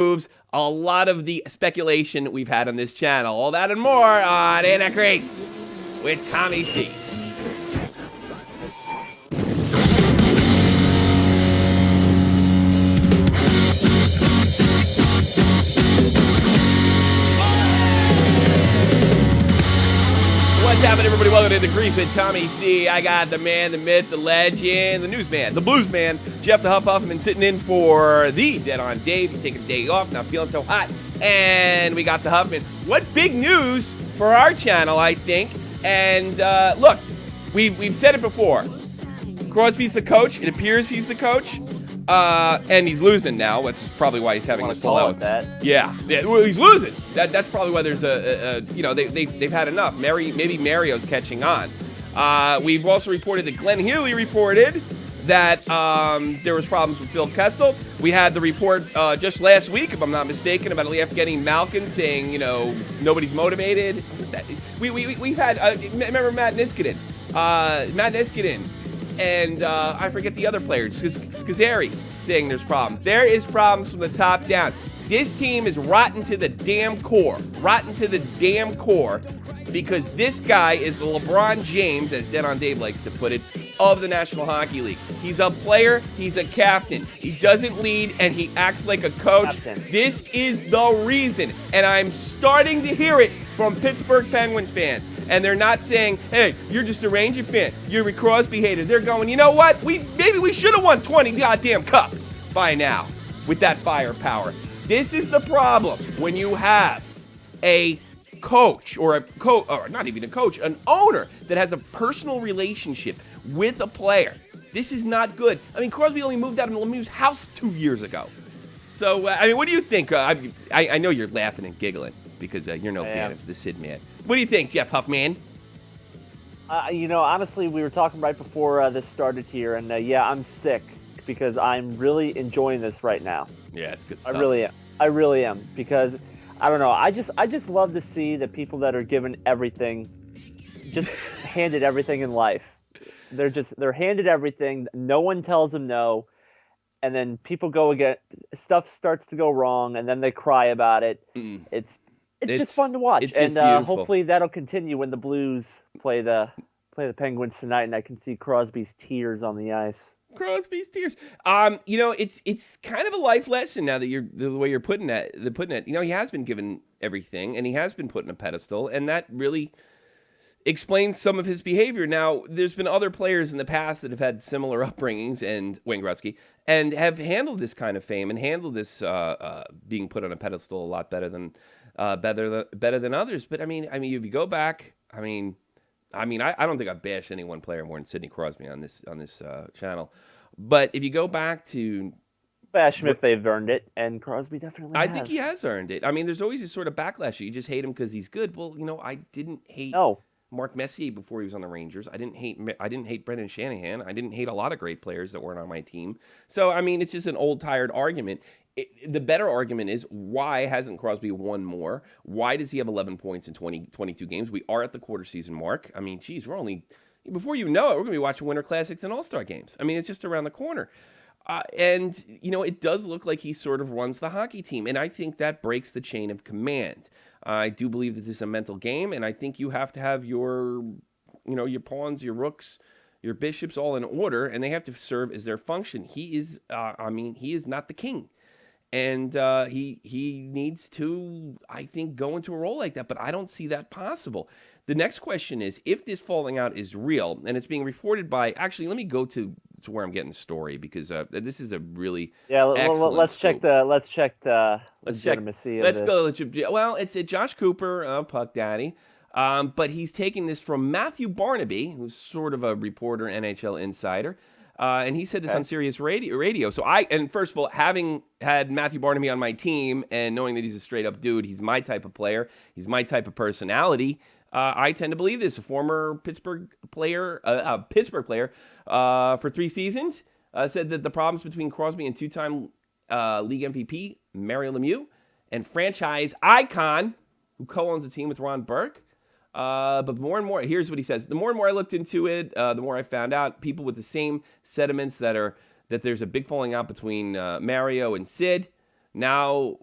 moves, a lot of the speculation we've had on this channel. All that and more on In a Crease with Tommy C. What's happening, everybody? Welcome to The Crease with Tommy C. I got the man, the myth, the legend, the newsman, the bluesman, Jeff the Huffman sitting in for the Dead on Dave. He's taking a day off, not feeling so hot. And we got the Huffman. What big news for our channel, I think. And look, we've said it before. Crosby's the coach. It appears he's the coach. And he's losing now, which is probably why he's having this fallout. Yeah, well, he's losing. That's probably why there's they've had enough. Maybe Mario's catching on. We've also reported that Glenn Healy reported that there was problems with Phil Kessel. We had the report just last week, if I'm not mistaken, about Leaf getting Malkin saying, nobody's motivated. We've had remember Matt Niskanen. And I forget the other players, Scazzeri, saying there's problems. There is problems from the top down. This team is rotten to the damn core. Because this guy is the LeBron James, as Dead on Dave likes to put it, of the National Hockey League. He's a player, he's a captain. He doesn't lead, and he acts like a coach. Captain. This is the reason, and I'm starting to hear it from Pittsburgh Penguins fans. And they're not saying, hey, you're just a Ranger fan, you're a Crosby hater. They're going, you know what? Maybe we should have won 20 goddamn cups by now with that firepower. This is the problem when you have a coach or not even a coach, an owner that has a personal relationship with a player. This is not good. I mean, Crosby only moved out of Lemieux's house 2 years ago. So, what do you think? I know you're laughing and giggling because you're no fan of the Sid man. What do you think, Jeff Huffman? Honestly, we were talking right before this started here, and I'm sick because I'm really enjoying this right now. Yeah, it's good stuff. I really am because I don't know. I just love to see the people that are given everything, just handed everything in life. They're handed everything. No one tells them no, and then people go again. Stuff starts to go wrong, and then they cry about it. It's just fun to watch, and hopefully that'll continue when the Blues play the Penguins tonight, and I can see Crosby's tears on the ice. Crosby's tears. It's kind of a life lesson now that the way you're putting it. He has been given everything, and he has been put on a pedestal, and that really explains some of his behavior. Now, there's been other players in the past that have had similar upbringings, and Wayne Gretzky, and have handled this kind of fame and handled this being put on a pedestal a lot better than others. But I mean, if you go back, I don't think I've bashed any one player more than Sidney Crosby on this channel. But if you go back to bash him if they've earned it, and Crosby definitely has. I think he has earned it. I mean, there's always this sort of backlash. You just hate him because he's good. Well, I didn't hate Mark Messier before he was on the Rangers. I didn't hate Brendan Shanahan. I didn't hate a lot of great players that weren't on my team. So, it's just an old, tired argument. The better argument is, why hasn't Crosby won more? Why does he have 11 points in 22 games? We are at the quarter season mark. We're only, before you know it, we're going to be watching Winter Classics and All-Star games. It's just around the corner. It does look like he sort of runs the hockey team. And I think that breaks the chain of command. I do believe that this is a mental game. And I think you have to have your pawns, your rooks, your bishops all in order. And they have to serve as their function. He is not the king. And he needs to, I think, go into a role like that. But I don't see that possible. The next question is, if this falling out is real, and it's being reported by, actually, let me go to where I'm getting the story, because this is a really excellent let's check the legitimacy of this. Well, it's Josh Cooper, Puck Daddy. But he's taking this from Matthew Barnaby, who's sort of a reporter, NHL insider. And he said this on Sirius Radio. So first of all, having had Matthew Barnaby on my team and knowing that he's a straight up dude, he's my type of player, he's my type of personality, I tend to believe this. A former Pittsburgh player for 3 seasons said that the problems between Crosby and two-time league MVP Mario Lemieux and franchise icon, who co-owns the team with Ron Burke. But more and more, here's what he says. The more and more I looked into it, the more I found out people with the same sentiments that there's a big falling out between Mario and Sid. Now,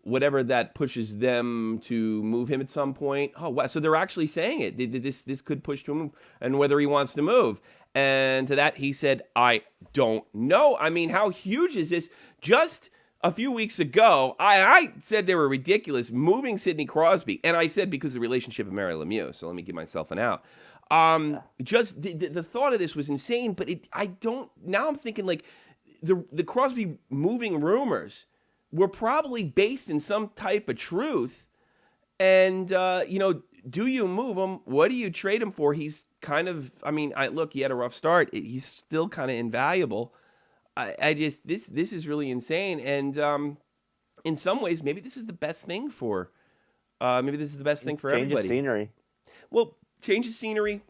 whatever that pushes them to move him at some point. Oh, wow. So they're actually saying it. This could push to him, and whether he wants to move. And to that, he said, I don't know. I mean, how huge is this? Just a few weeks ago, I said they were ridiculous moving Sidney Crosby. And I said because of the relationship of Mario Lemieux. So let me give myself an out. Just the thought of this was insane. But now I'm thinking like the Crosby moving rumors were probably based in some type of truth. And, do you move him? What do you trade him for? He's kind of, look, he had a rough start. He's still kind of invaluable. This is really insane. And in some ways, maybe this is the best thing for everybody. Change of scenery. Well, change of scenery.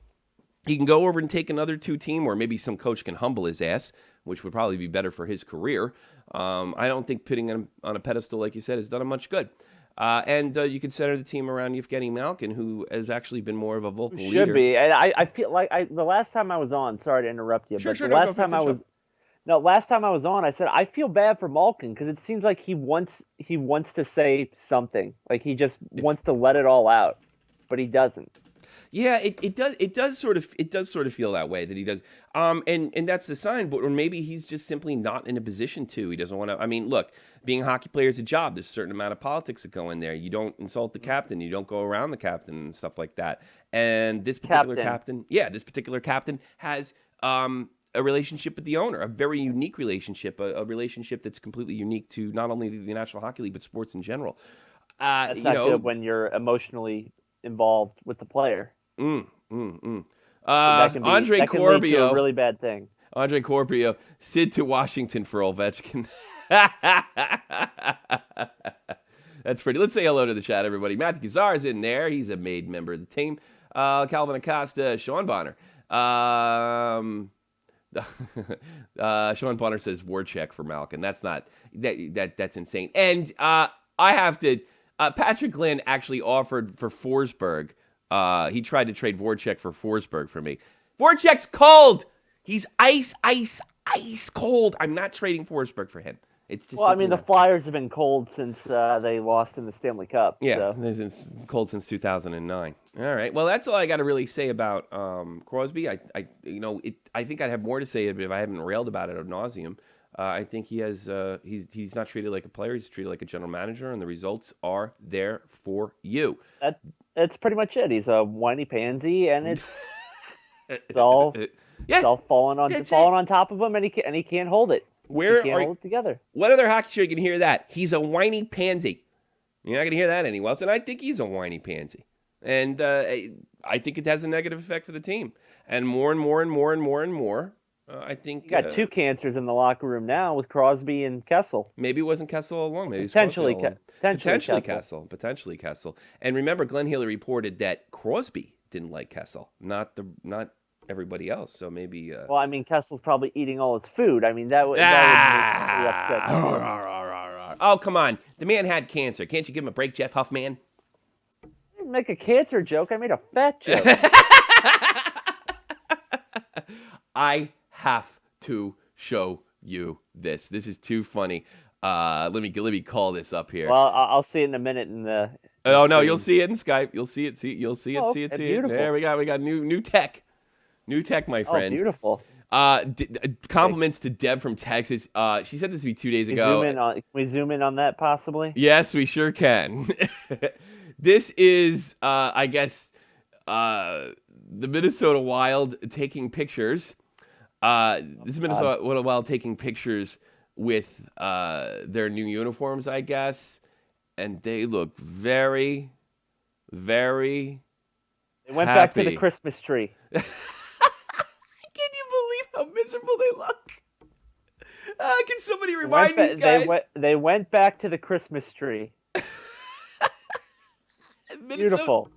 He can go over and take another 2-team, or maybe some coach can humble his ass, which would probably be better for his career. I don't think putting him on a pedestal, like you said, has done him much good. And you could center the team around Evgeny Malkin, who has actually been more of a vocal leader. Should be. And I feel like the last time I was on, sorry to interrupt you, sure, last time I was on, I said I feel bad for Malkin because it seems like he wants to say something, like he just wants to let it all out, but he doesn't. Yeah, it does sort of feel that way, that he does. And that's the sign, but or maybe he's just simply not in a position to. He doesn't want to. I mean, look, being a hockey player is a job. There's a certain amount of politics that go in there. You don't insult the captain. You don't go around the captain and stuff like that. And this particular captain has a relationship with the owner, a very unique relationship, a relationship that's completely unique to not only the National Hockey League but sports in general. That's not good when you're emotionally involved with the player. Andre That can lead to a really bad thing. Andre Corpio, Sid to Washington for Ovechkin. That's pretty. Let's say hello to the chat, everybody. Matthew Kazar's in there. He's a made member of the team. Calvin Acosta, Sean Bonner. Sean Bonner says Voracek for Malkin. That's not that's insane. And I have to. Patrick Glenn actually offered for Forsberg. He tried to trade Voracek for Forsberg for me. Voracek's cold. He's ice cold. I'm not trading Forsberg for him. It's just the Flyers have been cold since they lost in the Stanley Cup. Yeah, so. It's cold since 2009. All right. Well, that's all I got to really say about Crosby. I think I'd have more to say if I hadn't railed about it ad nauseum. I think he has. He's not treated like a player. He's treated like a general manager, and the results are there for you. That's pretty much it. He's a whiny pansy, and it's all falling on top of him, and he can't hold it. Hold it together. What other hockey show you can hear that? He's a whiny pansy. You're not going to hear that anywhere else, and I think he's a whiny pansy. And I think it has a negative effect for the team. And more, I think... You got two cancers in the locker room now with Crosby and Kessel. Maybe it wasn't Kessel all along. Maybe potentially Kessel. Potentially Kessel. And remember, Glenn Healy reported that Crosby didn't like Kessel, not everybody else. So maybe... Kessel's probably eating all his food. That would make me upset. Oh, come on. The man had cancer. Can't you give him a break, Jeff Huffman? I didn't make a cancer joke. I made a fat joke. I have to show you this. This is too funny. Let me call this up here. Well, I'll see it in a minute in the. Oh no, you'll see it in Skype. You'll see it. See it. Beautiful. There we got new tech, my friend. Oh, beautiful. Compliments to Deb from Texas. She said this to me 2 days ago. Can we zoom in on that possibly? Yes, we sure can. This is, I guess, the Minnesota Wild taking pictures. This is Minnesota Wild taking pictures with their new uniforms, I guess, and they look very, very. They went back to the Christmas tree. Can you believe how miserable they look? Can somebody remind these guys? They went back to the Christmas tree. Beautiful.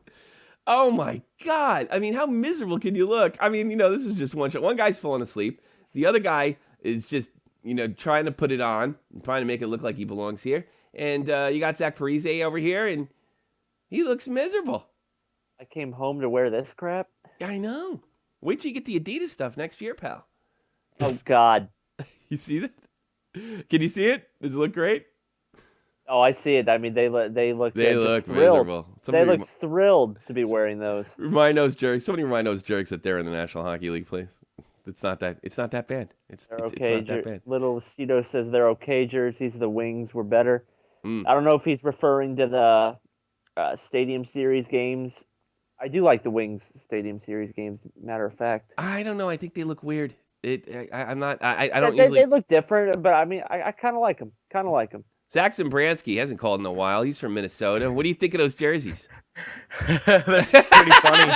Oh my God. How miserable can you look? This is just one shot. One guy's falling asleep. The other guy is just, trying to put it on, trying to make it look like he belongs here. And you got Zach Parise over here, and he looks miserable. I came home to wear this crap. I know. Wait till you get the Adidas stuff next year, pal. Oh, God. You see that? Can you see it? Does it look great? Oh, I see it. I mean, they look just thrilled. miserable. They look thrilled to be wearing those. Remind those jerks. Somebody remind those jerks that they're in the National Hockey League, please. It's not that bad. It's not that bad. Little Zdeno says they're okay jerseys. The Wings were better. Mm. I don't know if he's referring to the Stadium Series games. I do like the Wings Stadium Series games. Matter of fact, I don't know. I think they look weird. I'm not. I don't usually. They look different, but I mean, I kind of like them. Kind of like them. Zach Zembransky hasn't called in a while. He's from Minnesota. What do you think of those jerseys? That's pretty funny.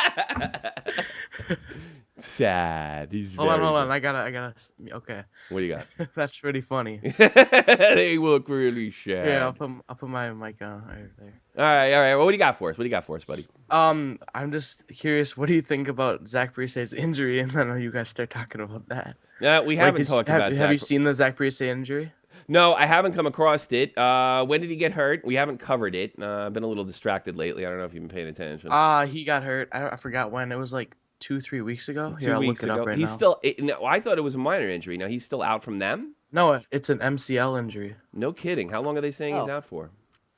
Sad. He's hold on. I gotta. Okay. What do you got? That's pretty funny. They look really sad. Yeah, I'll put my mic on right there. All right. Well, what do you got for us? Buddy? I'm just curious. What do you think about Zach Parise's injury? And then you guys start talking about that. We haven't talked about Zach. Have you seen the Zach Parise injury? No, I haven't come across it. When did he get hurt? We haven't covered it. I've been a little distracted lately. I don't know if you've been paying attention. He got hurt. I forgot when. It was like 2-3 weeks ago. Here, I'll look it up right now. He's still. I thought it was a minor injury. Now he's still out from them. No, it's an MCL injury. No kidding. How long are they saying he's out for?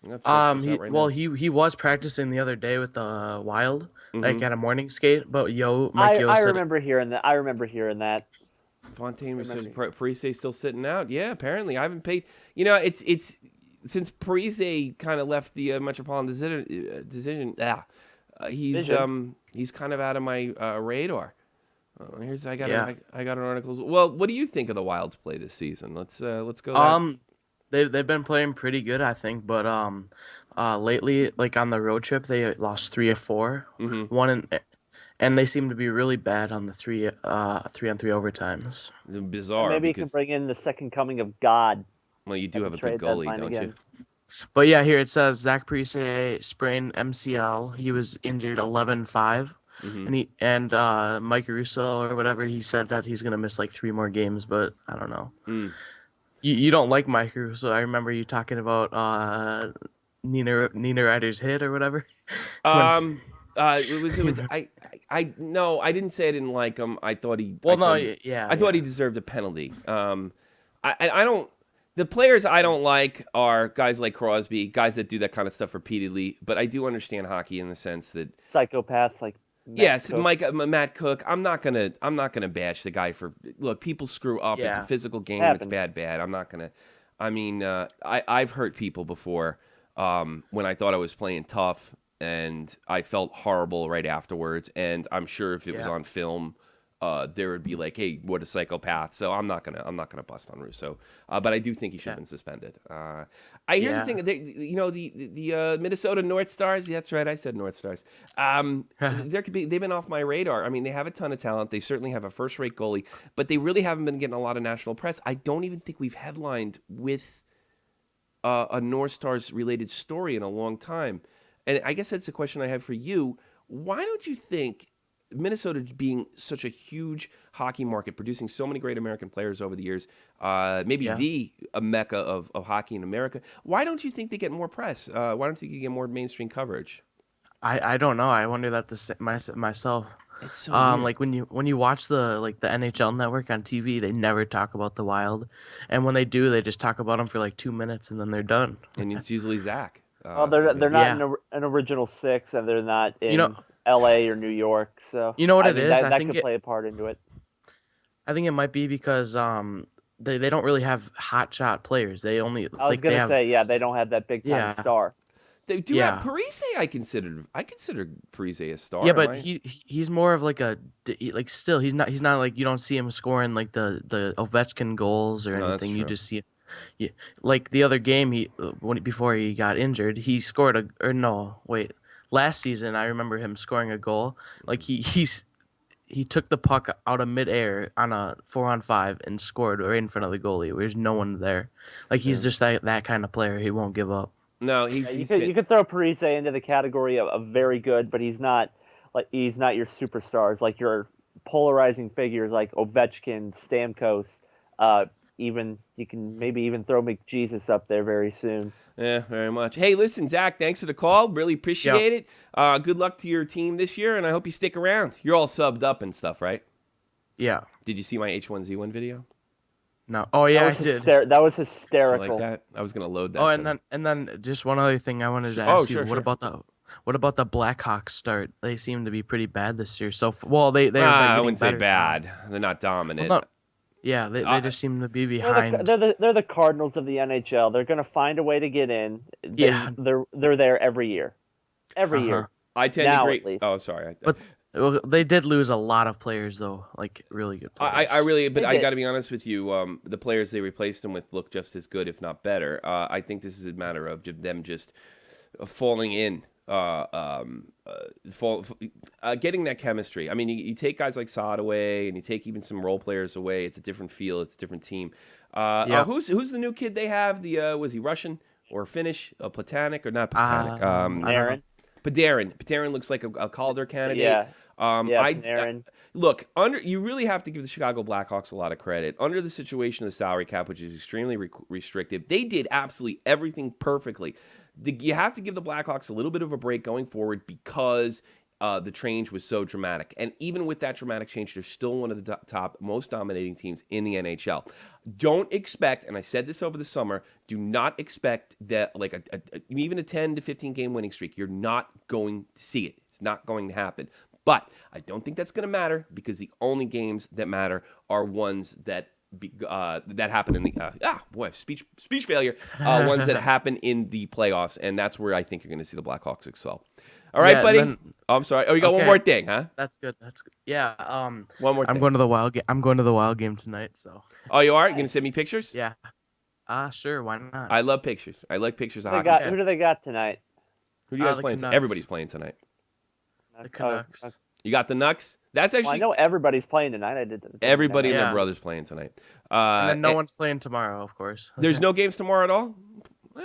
He was practicing the other day with the Wild, like at a morning skate. But Mike Yo said I remember hearing that. Fontaine says Parise still sitting out. Yeah, apparently I haven't paid. It's since Parise kind of left the Metropolitan decision. He's kind of out of my radar. I got an article. Well, what do you think of the Wild's play this season? Let's go. They've been playing pretty good, I think, but lately, like on the road trip, they lost 3 of 4. And they seem to be really bad on the 3-on-3 overtimes. Bizarre. Maybe you can bring in the second coming of God. Well, you do have a good goalie, don't you? But yeah, here it says Zach Parise sprained MCL. He was injured 11-5. And Mike Russo or whatever, he said that he's gonna miss like 3 more games, but I don't know. You don't like Mike Russo. I remember you talking about Nina Ryder's hit or whatever. It was no, I didn't say I didn't like him. I thought he. I thought he deserved a penalty. I don't. The players I don't like are guys like Crosby, guys that do that kind of stuff repeatedly. But I do understand hockey in the sense that psychopaths like. Matt Cook. I'm not gonna bash the guy for. Look, people screw up. Yeah. It's a physical game. It's bad. I'm not gonna. I mean, I've hurt people before when I thought I was playing tough. And I felt horrible right afterwards. And I'm sure if it was on film, there would be like, "Hey, what a psychopath!" So I'm not gonna bust on Russo, but I do think he should have been suspended. Here's the thing: the Minnesota North Stars. Yeah, that's right, I said North Stars. They've been off my radar. I mean, they have a ton of talent. They certainly have a first-rate goalie, but they really haven't been getting a lot of national press. I don't even think we've headlined with a North Stars related story in a long time. And I guess that's the question I have for you. Why don't you think Minnesota being such a huge hockey market, producing so many great American players over the years, maybe the Mecca of hockey in America, why don't you think they get more press? Why don't you think you get more mainstream coverage? I don't know. I wonder that myself. It's so weird. Like when you watch the NHL Network on TV, they never talk about the Wild, and when they do, they just talk about them for like 2 minutes and then they're done. And it's usually Zach. They're not an original 6, and they're not in L.A. or New York. So you know what it is? That could play a part into it. I think it might be because they don't really have hot shot players. They only they don't have that big time star. They do have Parise. I consider Parise a star. Yeah, but he's more of like still he's not like you don't see him scoring like the Ovechkin goals or anything. You just see it. Yeah, like the other game before he got injured, he scored last season I remember him scoring a goal. Like he took the puck out of midair on a 4-on-5 and scored right in front of the goalie. There's no one there. Like he's just that kind of player. He won't give up. No, you could throw Parise into the category of very good, but he's not your superstars, like your polarizing figures like Ovechkin, Stamkos. Even you can maybe even throw McJesus up there very soon. Yeah, very much. Hey, listen, Zach, thanks for the call. Really appreciate it. Good luck to your team this year, and I hope you stick around. You're all subbed up and stuff, right? Yeah. Did you see my H1Z1 video? No. Oh yeah, I did. That was Did you hysterical. like that? I was gonna load that. Oh, and then just one other thing I wanted to Oh, ask you. sure, What sure. about the Blackhawks start? They seem to be pretty bad this year. So well, they're I getting wouldn't say better bad. now. They're not dominant. Well, no, yeah, they just seem to be behind. They're the Cardinals of the NHL. They're gonna find a way to get in. Yeah. They're there every year. Every year. I tend to Now, agree. at least. Oh, sorry. But they did lose a lot of players though, like really good players. I really, but They I did. got to be honest with you. The players they replaced them with look just as good, if not better. I think this is a matter of them just falling in, getting that chemistry. I mean, you take guys like Saad away, and you take even some role players away. It's a different feel. It's a different team. Yeah. Who's the new kid they have? Was he Russian or Finnish? Platanic or not Platanic? I don't know. Aaron. Panarin. Panarin looks like a Calder candidate. Yeah. I Panarin. look you really have to give the Chicago Blackhawks a lot of credit. Under the situation of the salary cap, which is extremely restrictive, they did absolutely everything perfectly. You have to give the Blackhawks a little bit of a break going forward because the change was so dramatic. And even with that dramatic change, they're still one of the top most dominating teams in the NHL. Don't expect, and I said this over the summer, do not expect that like even a 10 to 15 game winning streak. You're not going to see it. It's not going to happen. But I don't think that's going to matter because the only games that matter are ones that happen in the speech failure. Ones that happen in the playoffs, and that's where I think you're going to see the Blackhawks excel. All right, buddy. I'm sorry. Oh, you got one more thing, huh? That's good. Yeah. One more thing. I'm going to the Wild game. I'm going to the Wild game tonight. So. Oh, you are? You gonna send me pictures? Yeah. Sure. Why not? I love pictures. I like pictures of hockey. Who do they got tonight? Who do you guys the playing? Canucks. Everybody's playing tonight. The Canucks. You got the Nucks? That's actually. I know everybody's playing tonight. Everybody and their brothers playing tonight. And then no one's playing tomorrow, of course. There's no games tomorrow at all.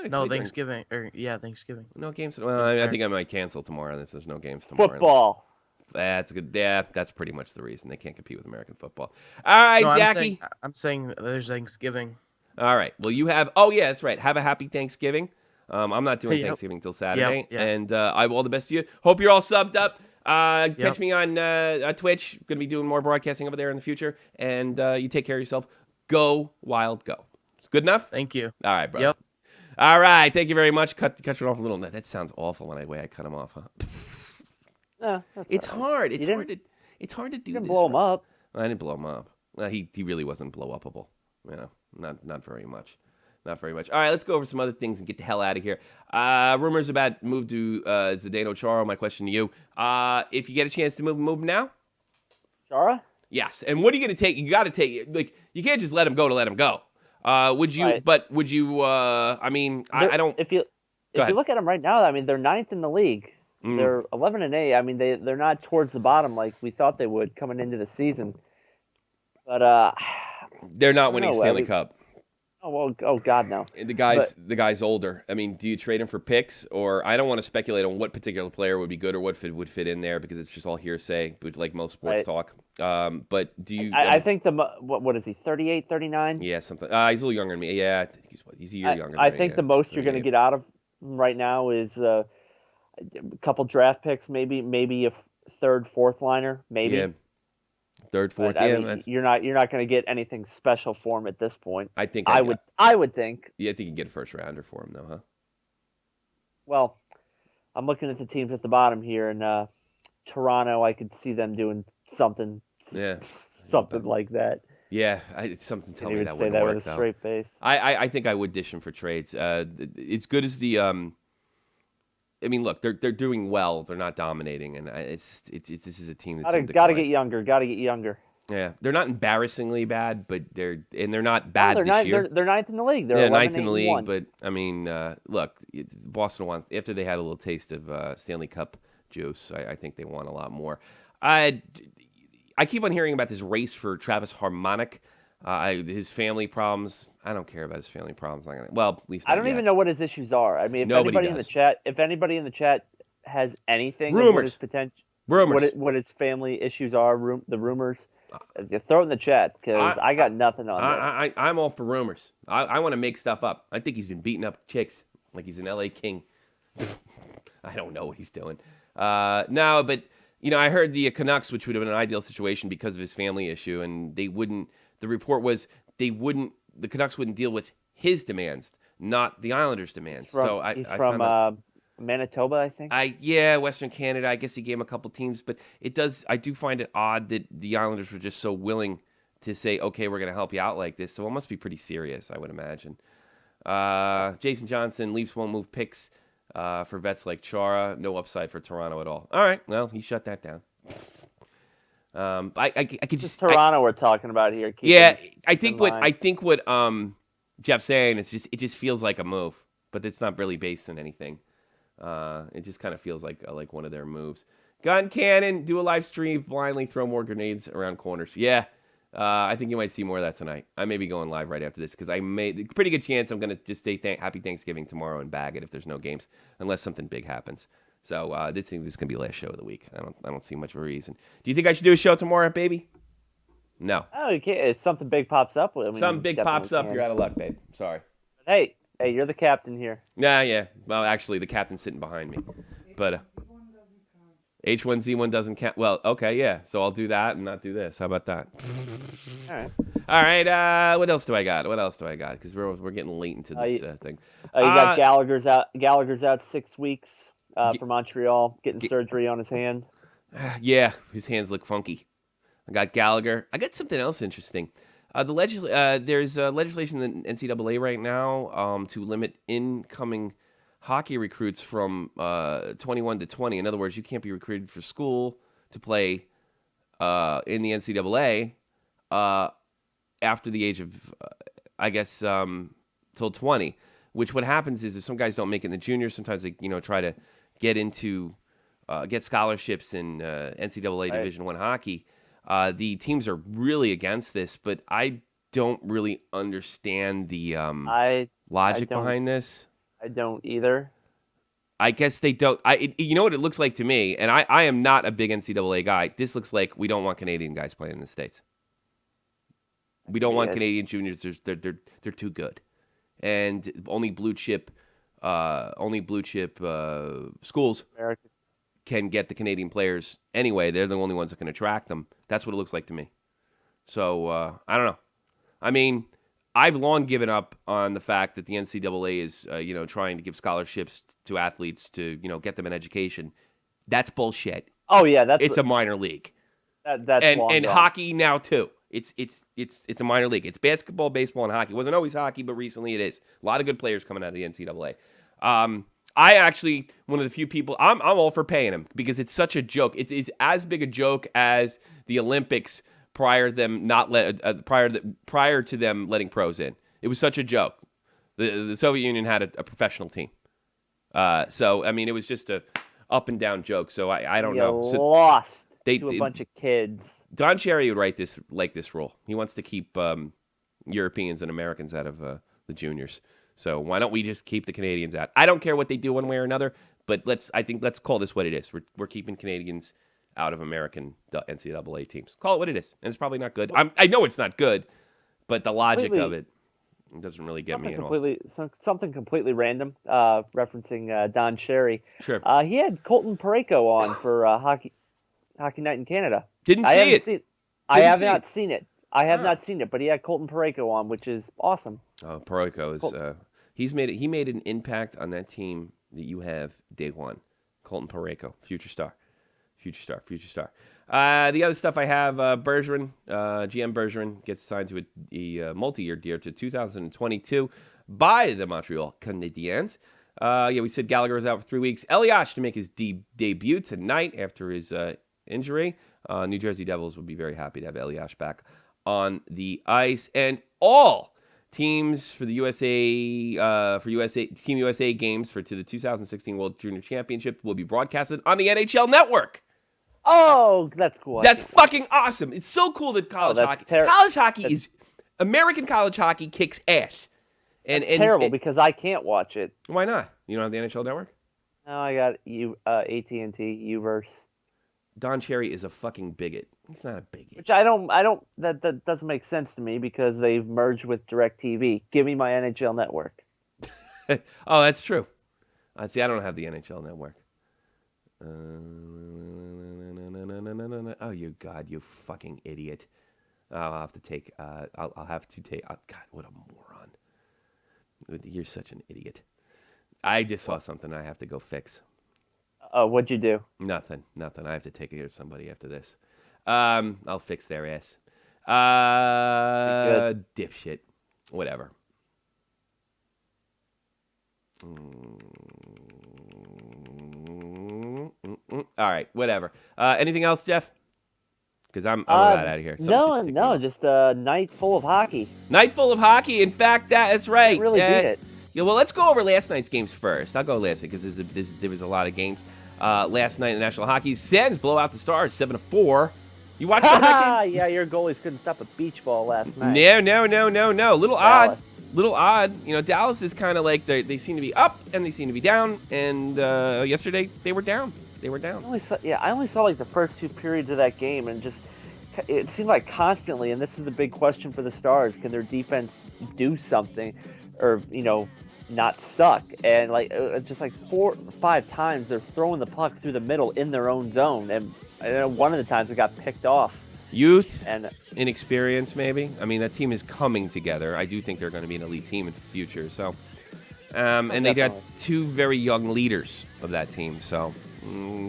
No, Thanksgiving. Thanksgiving. No games. Well, I think I might cancel tomorrow if there's no games tomorrow. Football. That's good. Yeah, that's pretty much the reason they can't compete with American football. All right, Jackie. I'm saying there's Thanksgiving. All right. Well, you have. Oh yeah, that's right. Have a happy Thanksgiving. I'm not doing Thanksgiving till Saturday, and I will all the best to you. Hope you're all subbed up. Catch me on Twitch. Going to be doing more broadcasting over there in the future, and you take care of yourself. Go Wild, go. Good enough. Thank you. All right, bro. Yep. All right. Thank you very much. Cut it off a little. That sounds awful when I cut him off, huh? It's hard. It's hard to do this. You didn't blow him up. I didn't blow him up. He really wasn't blow upable. Not very much. Not very much. All right, let's go over some other things and get the hell out of here. Rumors about move to Zdeno Chara. My question to you: if you get a chance to move now. Chara? Yes. And what are you going to take? You got to take you can't just let him go to let him go. Would you? Right. But would you? I mean, I don't. If you look at them right now, I mean, they're 9th in the league. They're 11-8. I mean, they're not towards the bottom like we thought they would coming into the season. But they're not winning Stanley Cup. Oh God, no. The guy's older. I mean, do you trade him for picks, or I don't want to speculate on what particular player would be good or what would fit in there because it's just all hearsay, like most sports talk. But do you? I think what is he? 38, 39? Yeah, something. He's a little younger than me. Yeah, I think he's a year younger. Than I me, think the most you're going to get out of him right now is a couple draft picks, maybe a third, fourth liner, maybe. Yeah. Third, fourth, but, I mean, you're not going to get anything special for him at this point. I think I would think. Yeah, I think you can get a first rounder for him though, huh? Well, I'm looking at the teams at the bottom here, and Toronto, I could see them doing something. Yeah, something like that. Yeah, something telling me that say wouldn't that work with a though. straight face. I think I would dish him for trades. As good as the I mean, look, they're doing well. They're not dominating, and this is a team that's got to get younger. Got to get younger. Yeah, they're not embarrassingly bad, but they're not bad this year. They're 9th in the league. They're 9th in the league. 1. But I mean, look, Boston wants after they had a little taste of Stanley Cup juice. I think they want a lot more. I keep on hearing about this race for Travis Hamonic. His family problems. I don't care about his family problems. At least I don't even know what his issues are. I mean, if anybody in the chat has anything, rumors, what his family issues are, the rumors, you throw it in the chat because I got nothing on this. I'm all for rumors. I want to make stuff up. I think he's been beating up chicks like he's an LA King. I don't know what he's doing. No, but I heard the Canucks, which would have been an ideal situation because of his family issue, and they wouldn't. The report was the Canucks wouldn't deal with his demands, not the Islanders' demands. He's from Manitoba, I think. Western Canada. I guess he gave him a couple teams, but I do find it odd that the Islanders were just so willing to say, okay, we're going to help you out like this. So it must be pretty serious, I would imagine. Jason Johnson, Leafs won't move picks for vets like Chara. No upside for Toronto at all. All right, well, he shut that down. I could just Toronto we're talking about here. I think what Jeff's saying is it just feels like a move, but it's not really based on anything. It just kind of feels like one of their moves. Gun cannon, do a live stream, blindly throw more grenades around corners. Yeah, I think you might see more of that tonight. I may be going live right after this because I made a pretty good chance I'm going to just say Happy Thanksgiving tomorrow and bag it if there's no games, unless something big happens. So this is going to be the last show of the week. I don't see much of a reason. Do you think I should do a show tomorrow, baby? No. Oh, you can't. If something big pops up. Something big pops up, you're out of luck, babe. Sorry. Hey, you're the captain here. Yeah. Well, actually, the captain's sitting behind me. But H1Z1 doesn't count. Well, okay, yeah. So I'll do that and not do this. How about that? All right. What else do I got? Because we're getting late into this thing. You got Gallagher's out. Gallagher's out 6 weeks for Montreal, getting surgery on his hand. Yeah, his hands look funky. I got Gallagher. I got something else interesting. There's legislation in the NCAA right now to limit incoming hockey recruits from 21 to 20. In other words, you can't be recruited for school to play in the NCAA after the age of, till 20. Which what happens is if some guys don't make it in the juniors, sometimes they try to get into get scholarships in NCAA Division I hockey. The teams are really against this, but I don't really understand the logic behind this. I don't either. I guess they don't. You know what it looks like to me, and I am not a big NCAA guy. This looks like we don't want Canadian guys playing in the States. We don't want Canadian juniors. They're too good, and only blue chip schools can get the Canadian players anyway. They're the only ones that can attract them. That's what it looks like to me. So I don't know. I mean, I've long given up on the fact that the NCAA is trying to give scholarships to athletes to get them an education. That's bullshit. Oh yeah, it's a minor league. That's and hockey now too. It's a minor league. It's basketball, baseball, and hockey. It wasn't always hockey, but recently it is. A lot of good players coming out of the NCAA. I actually, one of the few people, I'm all for paying him because it's such a joke. It's as big a joke as the Olympics prior to them letting pros in. It was such a joke. The Soviet Union had a professional team. So I mean, it was just a up and down joke. So I don't know. So lost to a bunch of kids. Don Cherry would write this rule. He wants to keep Europeans and Americans out of the juniors. So why don't we just keep the Canadians out? I don't care what they do one way or another, but let's call this what it is. We're keeping Canadians out of American NCAA teams. Call it what it is, and it's probably not good. I know it's not good, but the logic of it doesn't really get me at all. Something completely random, referencing Don Cherry. Sure. He had Colton Parayko on for Hockey Night in Canada. Didn't see it. I have not seen it. I have not seen it, but he had Colton Parayko on, which is awesome. Oh, Parayko is he made an impact on that team that you have day one. Colton Parayko, future star. The other stuff I have, GM Bergeron gets signed to a multi-year deal to 2022 by the Montreal Canadiens. We said Gallagher was out for 3 weeks. Elias to make his debut tonight after his injury. New Jersey Devils would be very happy to have Elias back on the ice, and all teams for the Team USA games to the 2016 World Junior Championship will be broadcasted on the NHL Network. Oh, that's cool. That's fucking awesome. It's so cool that college hockey is American college hockey kicks ass. And terrible because I can't watch it. Why not? You don't have the NHL Network? No, I got AT&T Uverse. Don Cherry is a fucking bigot. He's not a bigot. Which I don't. That doesn't make sense to me because they've merged with DirecTV. Give me my NHL Network. Oh, that's true. See, I don't have the NHL Network. Oh, you fucking idiot. I'll have to take. I'll have to take. Oh, God, what a moron! You're such an idiot. I just saw something I have to go fix. What'd you do? Nothing. I have to take care of somebody after this. I'll fix their ass. Dipshit. Whatever. All right, whatever. Anything else, Jeff? Because I'm about out of here. Just a night full of hockey. Night full of hockey. In fact, that's right. Can't really beat it. Yeah, well, let's go over last night's games first. I'll go last night because there was a lot of games. Last night in the National Hockey, Sens blow out the Stars 7-4. You watched that game? Yeah, your goalies couldn't stop a beach ball last night. No. Little odd. You know, Dallas is kind of like they seem to be up and they seem to be down. And yesterday they were down. I only saw like the first 2 periods of that game, and just it seemed like constantly. And this is the big question for the Stars: can their defense do something, or not suck? And just like 4 or 5 times they're throwing the puck through the middle in their own zone, and one of the times it got picked off. Youth and inexperience, maybe. I mean, that team is coming together. I do think they're going to be an elite team in the future. So, and they got 2 very young leaders of that team. So,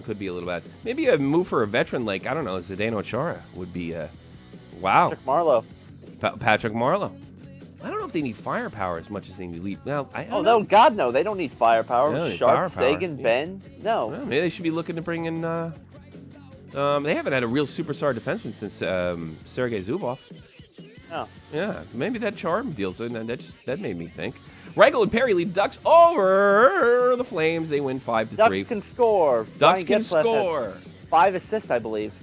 could be a little bad. Maybe a move for a veteran like, I don't know, Zdeno Chara would be wow. Patrick Marleau. I don't know if they need firepower as much as they need elite. Well, no, God, no. They don't need firepower. Sharp, Sagan, Ben. No. Well, maybe they should be looking to bring in. They haven't had a real superstar defenseman since Sergei Zubov. Oh. Yeah, maybe that charm deals in, and that made me think. Reichel and Perry lead Ducks over the Flames. They win 5-3. Ducks can score. Ducks can score. 5 assists, I believe.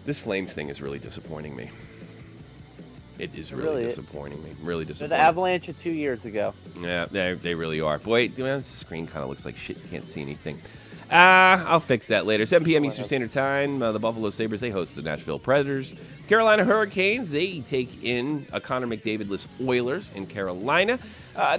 This Flames thing is really disappointing me. It is really disappointing me. Really disappointing. They're the Avalanche of 2 years ago. Yeah, they really are. Boy, this screen kind of looks like shit. You can't see anything. I'll fix that later. 7 p.m. Eastern Standard Time. The Buffalo Sabres, they host the Nashville Predators. Carolina Hurricanes, they take in a Connor McDavid-less Oilers in Carolina.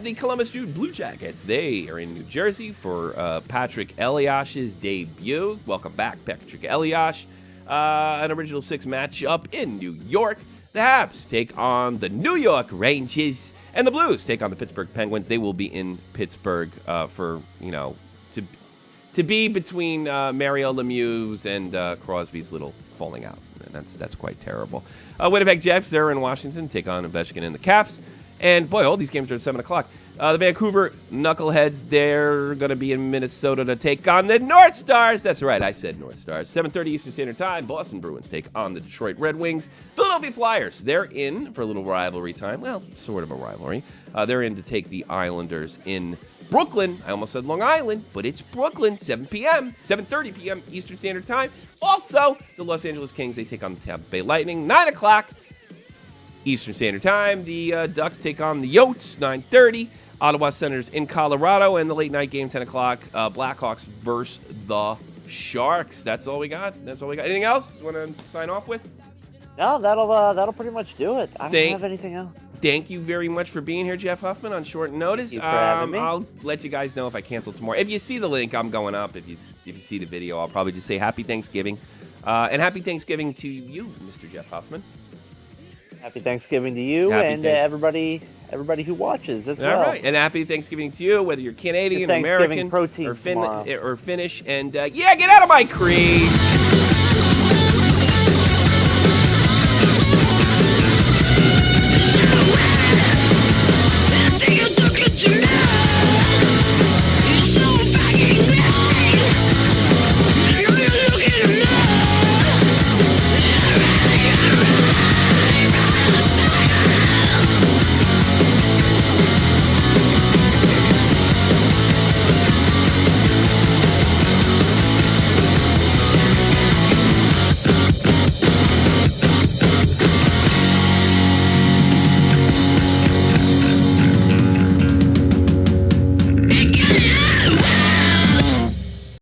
The Columbus Blue Jackets, they are in New Jersey for Patrick Eliash's debut. Welcome back, Patrick Eliash. An Original 6 matchup in New York. The Habs take on the New York Rangers. And the Blues take on the Pittsburgh Penguins. They will be in Pittsburgh for, to be between Mario Lemieux and Crosby's little falling out. And that's quite terrible. Winnipeg Jets, they're in Washington, take on Ovechkin and the Caps. And, boy, all these games are at 7 o'clock. The Vancouver Knuckleheads, they're going to be in Minnesota to take on the North Stars. That's right, I said North Stars. 7:30 Eastern Standard Time, Boston Bruins take on the Detroit Red Wings. Philadelphia Flyers, they're in for a little rivalry time. Well, sort of a rivalry. They're in to take the Islanders in Brooklyn. I almost said Long Island, but it's Brooklyn, 7:30 p.m. Eastern Standard Time. Also, the Los Angeles Kings, they take on the Tampa Bay Lightning, 9 o'clock Eastern Standard Time. The Ducks take on the Yotes, 9:30. Ottawa Senators in Colorado, and the late night game, 10 o'clock, Blackhawks versus the Sharks. That's all we got. Anything else you want to sign off with? No, that'll pretty much do it. I don't have anything else. Thank you very much for being here, Jeff Huffman, on short notice. Thank you for having me. I'll let you guys know if I cancel tomorrow. If you see the link, I'm going up. If you see the video, I'll probably just say Happy Thanksgiving. And Happy Thanksgiving to you, Mr. Jeff Huffman. Happy Thanksgiving to you and everybody who watches as well. All right, and happy Thanksgiving to you, whether you're Canadian, American, or Finnish. And get out of my creed.